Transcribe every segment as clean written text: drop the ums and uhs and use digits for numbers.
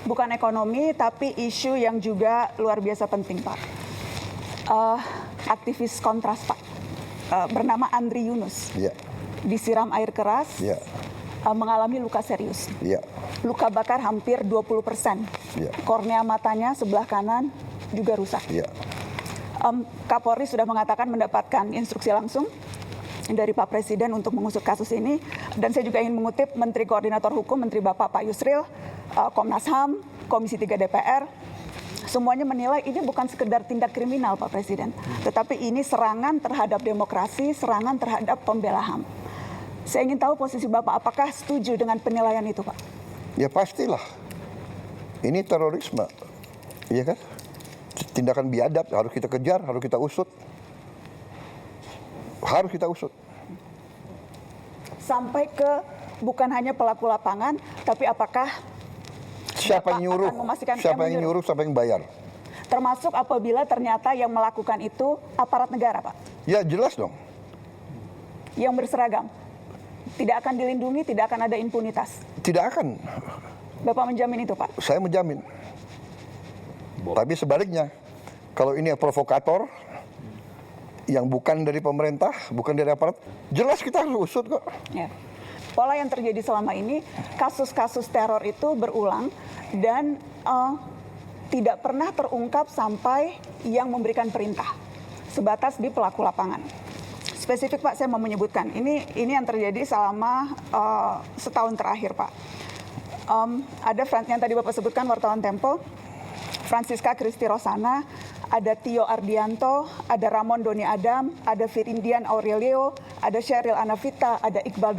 Bukan ekonomi, tapi isu yang juga luar biasa penting, Pak. Aktivis kontras, Pak, bernama Andri Yunus, disiram air keras, mengalami luka serius. Luka bakar hampir 20%. Kornea matanya sebelah kanan juga rusak. Kapolri sudah mengatakan mendapatkan instruksi langsung dari Pak Presiden untuk mengusut kasus ini. Dan saya juga ingin mengutip Menteri Koordinator Hukum, Menteri Bapak Pak Yusril, Komnas HAM, Komisi 3 DPR, semuanya menilai ini bukan sekedar tindak kriminal, Pak Presiden, tetapi ini serangan terhadap demokrasi, serangan terhadap pembela HAM. Saya ingin tahu posisi Bapak, apakah setuju dengan penilaian itu, Pak? Ya pastilah. Ini terorisme, iya kan? Tindakan biadab, harus kita kejar, harus kita usut. Harus kita usut. Sampai ke bukan hanya pelaku lapangan, tapi apakah siapa yang nyuruh, siapa yang nyuruh, siapa yang bayar. Termasuk apabila ternyata yang melakukan itu aparat negara, Pak? Ya jelas dong. Yang berseragam. Tidak akan dilindungi, tidak akan ada impunitas. Tidak akan. Bapak menjamin itu, Pak? Saya menjamin. Tapi sebaliknya, kalau ini provokator yang bukan dari pemerintah, bukan dari aparat, jelas kita harus usut kok. Ya. Pola yang terjadi selama ini, kasus-kasus teror itu berulang dan tidak pernah terungkap sampai yang memberikan perintah, sebatas di pelaku lapangan. Spesifik, Pak, saya mau menyebutkan, ini yang terjadi selama setahun terakhir, Pak. Ada yang tadi Bapak sebutkan, wartawan Tempo, Francisca Christy Rosana, ada Tio Ardianto, ada Ramon Doni Adam, ada Firindian Aurelio, ada Sheryl Anavita, ada Iqbal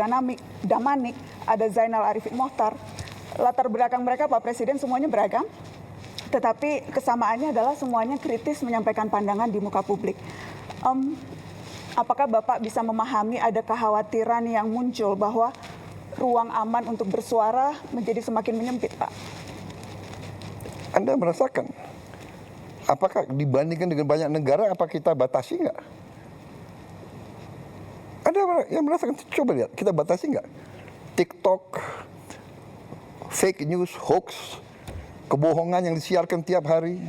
Damanik, ada Zainal Arifin Mohtar. Latar belakang mereka, Pak Presiden, semuanya beragam, tetapi kesamaannya adalah semuanya kritis menyampaikan pandangan di muka publik. Apakah Bapak bisa memahami ada kekhawatiran yang muncul bahwa ruang aman untuk bersuara menjadi semakin menyempit, Pak? Anda merasakan? Apakah dibandingkan dengan banyak negara, apa kita batasi nggak? Ada yang merasakan, coba lihat, kita batasi nggak? TikTok, fake news, hoax, kebohongan yang disiarkan tiap hari.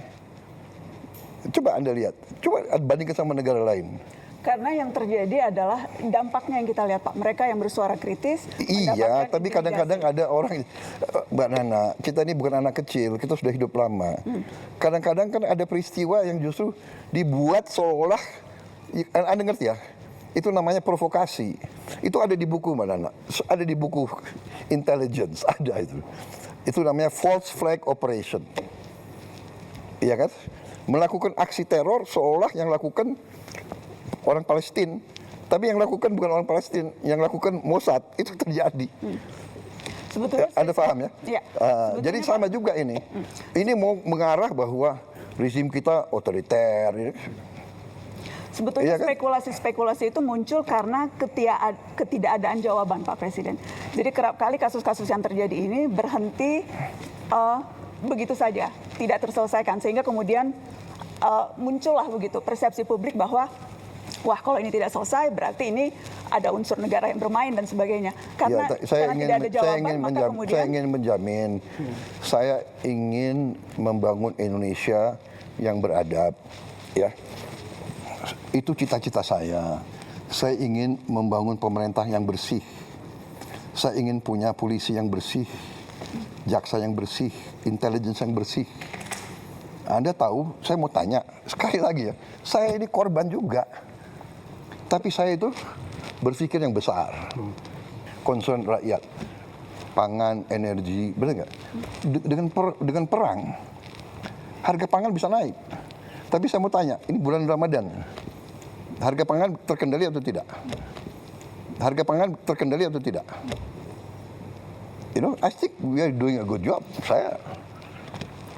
Coba Anda lihat, coba bandingkan sama negara lain. Karena yang terjadi adalah dampaknya yang kita lihat, Pak. Mereka yang bersuara kritis. Iya, tapi kadang-kadang ada orang, Mbak Nana, kita ini bukan anak kecil, kita sudah hidup lama. Kadang-kadang kan ada peristiwa yang justru dibuat seolah, Anda ngerti ya? Itu namanya provokasi. Itu ada di buku, Mbak Nana. Ada di buku intelligence, ada itu. Itu namanya false flag operation. Iya kan? Melakukan aksi teror seolah yang lakukan orang Palestina, tapi yang lakukan bukan orang Palestina, yang lakukan Mossad. Itu terjadi. Sebetulnya Anda paham ya? Ya. Jadi sama juga ini. Ini mau mengarah bahwa rezim kita otoriter. Sebetulnya Iya kan? spekulasi-spekulasi itu muncul karena ketidakadaan jawaban, Pak Presiden. Jadi kerap kali kasus-kasus yang terjadi ini berhenti begitu saja, tidak terselesaikan, sehingga kemudian muncullah begitu persepsi publik bahwa wah, kalau ini tidak selesai berarti ini ada unsur negara yang bermain dan sebagainya. Karena, ya, saya tidak ada jawaban, maka kemudian saya ingin menjamin, saya ingin membangun Indonesia yang beradab, ya. Itu cita-cita saya. Saya ingin membangun pemerintah yang bersih. Saya ingin punya polisi yang bersih, jaksa yang bersih, intelligence yang bersih. Anda tahu, saya mau tanya sekali lagi ya, saya ini korban juga. Tapi saya itu berpikir yang besar, concern rakyat, pangan, energi, benar nggak? Dengan perang, harga pangan bisa naik. Tapi saya mau tanya, ini bulan Ramadan, harga pangan terkendali atau tidak? Harga pangan terkendali atau tidak? You know, I think we are doing a good job.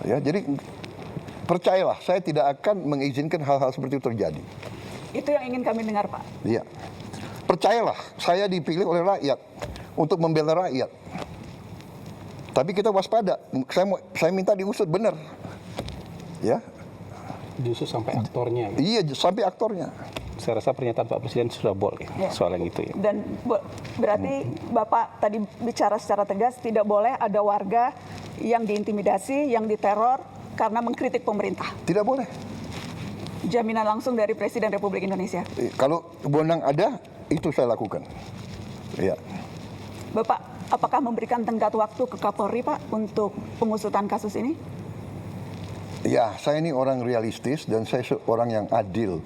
Ya, jadi percayalah, saya tidak akan mengizinkan hal-hal seperti itu terjadi. itu yang ingin kami dengar, Pak. Iya. Percayalah, saya dipilih oleh rakyat untuk membela rakyat. Tapi kita waspada. Saya minta diusut benar. Ya. Diusut sampai aktornya. Iya, sampai aktornya. Saya rasa pernyataan Pak Presiden sudah boleh soal yang itu. Ya. Dan berarti Bapak tadi bicara secara tegas tidak boleh ada warga yang diintimidasi, yang diteror karena mengkritik pemerintah? Tidak boleh. Jaminan langsung dari Presiden Republik Indonesia. Kalau wewenang ada, itu saya lakukan. Ya. Bapak, apakah memberikan tenggat waktu ke Kapolri, Pak, untuk pengusutan kasus ini? Ya, saya ini orang realistis dan saya orang yang adil.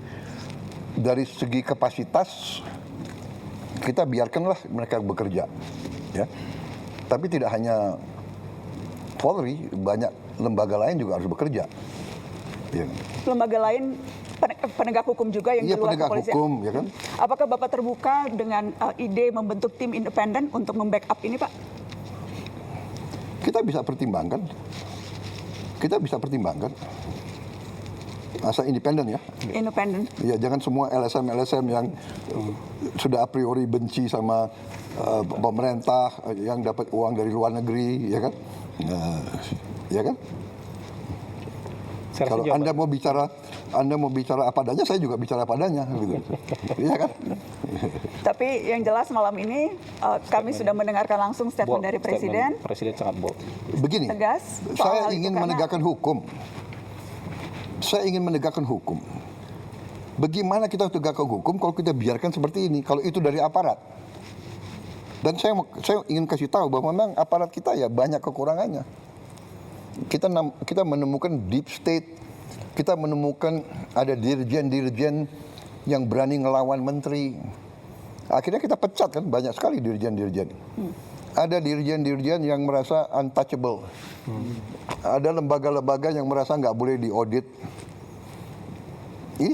Dari segi kapasitas, kita biarkanlah mereka bekerja. Ya. Tapi tidak hanya Polri, banyak lembaga lain juga harus bekerja. Ya. Lembaga lain penegak hukum juga yang di luar penegak kepolisian. hukum, ya kan? Apakah Bapak terbuka dengan ide membentuk tim independen untuk membackup ini, Pak? Kita bisa pertimbangkan. Asal independen ya. Independen. Ya, jangan semua LSM yang sudah a priori benci sama pemerintah yang dapat uang dari luar negeri, ya kan? Ya kan? Saya rasa Kalau jawaban- Anda mau bicara apa adanya, saya juga bicara apa adanya, gitu. Iya kan? Tapi yang jelas malam ini kami sudah mendengarkan langsung statement bold, dari Presiden. Presiden sangat bold. Begini, Tegas soal saya hal itu ingin karena- menegakkan hukum. Saya ingin menegakkan hukum. Bagaimana kita tegakkan hukum kalau kita biarkan seperti ini? Kalau itu dari aparat. Dan saya ingin kasih tahu bahwa memang aparat kita ya banyak kekurangannya. Kita menemukan deep state, kita menemukan ada dirjen-dirjen yang berani ngelawan menteri. Akhirnya kita pecat kan, banyak sekali dirjen-dirjen. Ada dirjen-dirjen yang merasa untouchable. Ada lembaga-lembaga yang merasa nggak boleh diaudit. Ini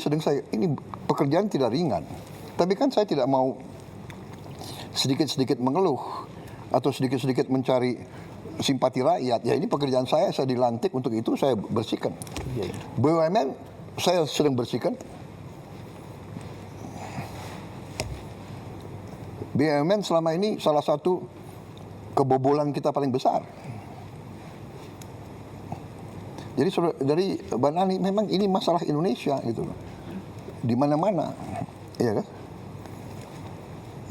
pekerjaan tidak ringan. Tapi kan saya tidak mau sedikit-sedikit mengeluh atau sedikit-sedikit mencari simpati rakyat. Ya ini pekerjaan saya dilantik untuk itu, saya bersihkan. BUMN saya sedang bersihkan. BUMN selama ini salah satu kebobolan kita paling besar. Jadi dari Mbak Nani, memang ini masalah Indonesia gitu loh. Di mana-mana, ya kan?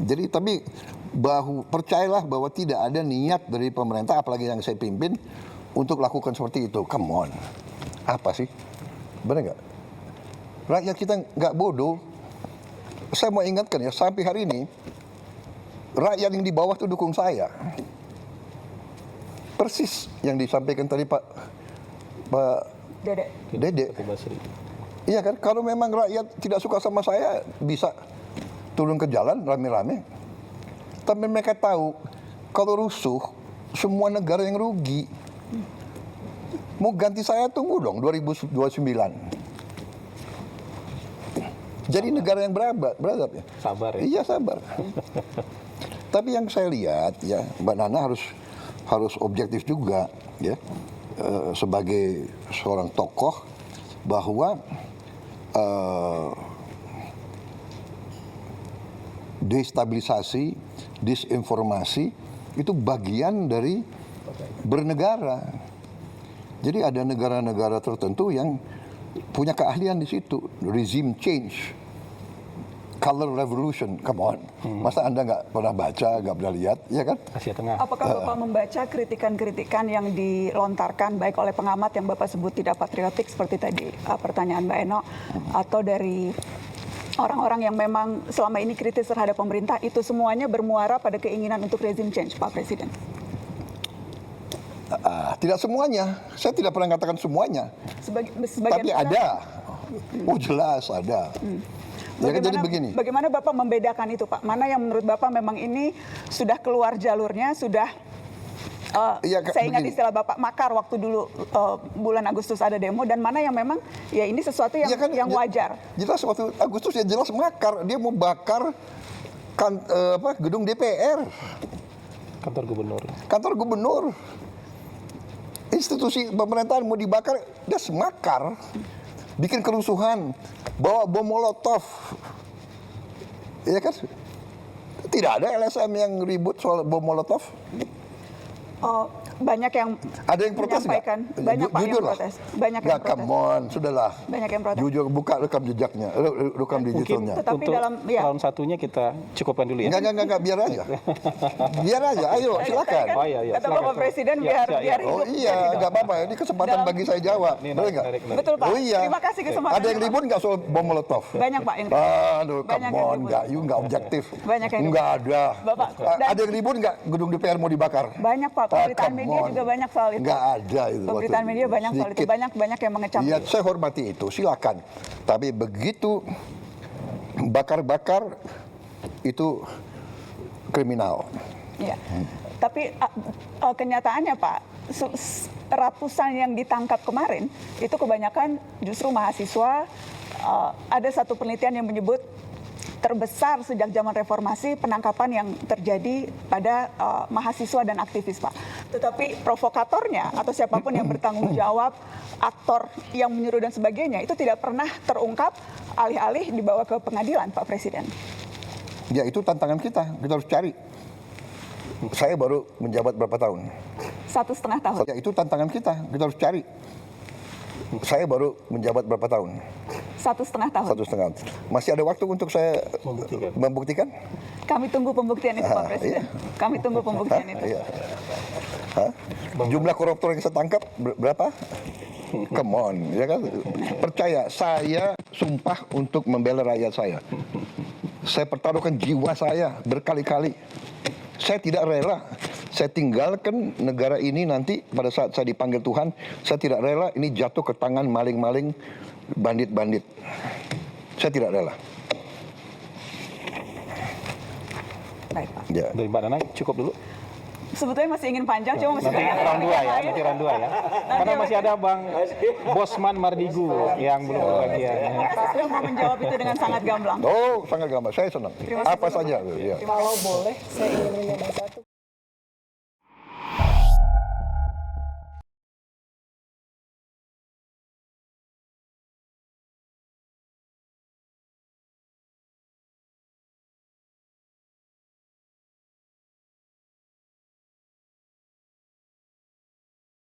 Jadi tapi percayalah bahwa tidak ada niat dari pemerintah, apalagi yang saya pimpin, untuk lakukan seperti itu. Come on, apa sih? Benar nggak? Rakyat kita nggak bodoh. Saya mau ingatkan ya, sampai hari ini rakyat yang di bawah itu dukung saya. Persis yang disampaikan tadi Pak Dede. Iya kan, kalau memang rakyat tidak suka sama saya, bisa turun ke jalan rame-rame. Tapi mereka tahu, kalau rusuh, semua negara yang rugi. Mau ganti saya, tunggu dong, 2029. Jadi negara yang beradab ya. Sabar ya. Iya, sabar. Tapi yang saya lihat, ya, Mbak Nana harus objektif juga, ya, sebagai seorang tokoh, bahwa destabilisasi, disinformasi itu bagian dari bernegara. Jadi ada negara-negara tertentu yang punya keahlian di situ, regime change, color revolution, come on. Masa Anda nggak pernah baca, nggak pernah lihat, ya kan? Asia Tengah. Apakah Bapak membaca kritikan-kritikan yang dilontarkan baik oleh pengamat yang Bapak sebut tidak patriotik seperti tadi pertanyaan Mbak Eno, atau dari orang-orang yang memang selama ini kritis terhadap pemerintah, itu semuanya bermuara pada keinginan untuk regime change, Pak Presiden? Tidak semuanya, saya tidak pernah katakan semuanya. Sebagian Tapi ada, oh jelas ada. Ya kan, jadi begini. Bagaimana Bapak membedakan itu, Pak? Mana yang menurut Bapak memang ini sudah keluar jalurnya, sudah Ya, saya ingat begini. istilah Bapak makar waktu dulu bulan Agustus ada demo, dan mana yang memang ya ini sesuatu yang Ya kan, yang wajar. Jelas waktu Agustus ya jelas makar, dia mau bakar gedung DPR, Kantor gubernur. kantor gubernur, institusi pemerintahan mau dibakar, dia semakar, bikin kerusuhan, bawa bom molotov, ya kan? Tidak ada LSM yang ribut soal bom molotov. banyak yang Ada yang protes nggak? menyampaikan, banyak Pak yang Jujur lah. protes, banyak yang Nggak, protes. come on, sudahlah. Banyak yang protes. Jujur, buka rekam jejaknya, rekam Mungkin digitalnya. Tetapi untuk dalam- ya. round satunya kita cukupkan dulu ya. Enggak, biar aja. Biar aja, ayo silakan. Oh, iya, Kata silakan. Bapak Presiden Ya, biar ya, ya. biar Oh hidup. iya, nggak apa-apa. Ini kesempatan Dalam- bagi saya jawab. Ini Boleh nggak? menarik. Betul Pak. Oh iya. Terima kasih kesempatan. Ada yang ribut nggak soal bom molotov? Banyak Pak yang Aduh, Banyak come yang on, ribut. nggak objektif. Banyak yang Nggak ada. Bapak, dan- Ada yang ribut nggak gedung DPR mau dibakar? banyak Pak. Pemberitaan come media on. juga banyak soal itu. Nggak ada itu. Pemberitaan waktu media banyak soal itu. sedikit. Banyak yang mengecam. Iya, saya hormati itu, silakan. Tapi begitu bakar-bakar itu kriminal. Iya. Tapi kenyataannya Pak, ratusan yang ditangkap kemarin itu kebanyakan justru mahasiswa. Ada satu penelitian yang menyebut terbesar sejak zaman reformasi penangkapan yang terjadi pada mahasiswa dan aktivis Pak. Tetapi provokatornya atau siapapun yang bertanggung jawab, aktor yang menyuruh dan sebagainya itu tidak pernah terungkap, alih-alih dibawa ke pengadilan Pak Presiden. Ya itu tantangan kita harus cari. Saya baru menjabat berapa tahun? 1,5 tahun. Ya itu tantangan kita harus cari. Saya baru menjabat berapa tahun? 1,5 tahun. 1,5. Masih ada waktu untuk saya membuktikan? Kami tunggu pembuktian itu Pak Presiden. Kami tunggu pembuktian itu. Iya. Hah? Jumlah koruptor yang saya tangkap berapa? Come on, ya kan? Percaya, saya sumpah untuk membela rakyat saya. Saya pertaruhkan jiwa saya berkali-kali. Saya tidak rela. Saya tinggalkan negara ini nanti pada saat saya dipanggil Tuhan. Saya tidak rela ini jatuh ke tangan maling-maling, bandit-bandit. Saya tidak rela. Baik Pak. Ya. Dari Mbak Nana cukup dulu. Sebetulnya masih ingin panjang, cuma masih Nanti banyak round 2 ya, lain. nanti round 2 ya. Karena masih ada Bang Bosman Mardigu yang belum kebagian. Saya mau menjawab itu dengan sangat gamblang. Oh, sangat gampang. Saya senang. Apa saja. Ya. Kalau boleh, saya ingin menambah satu.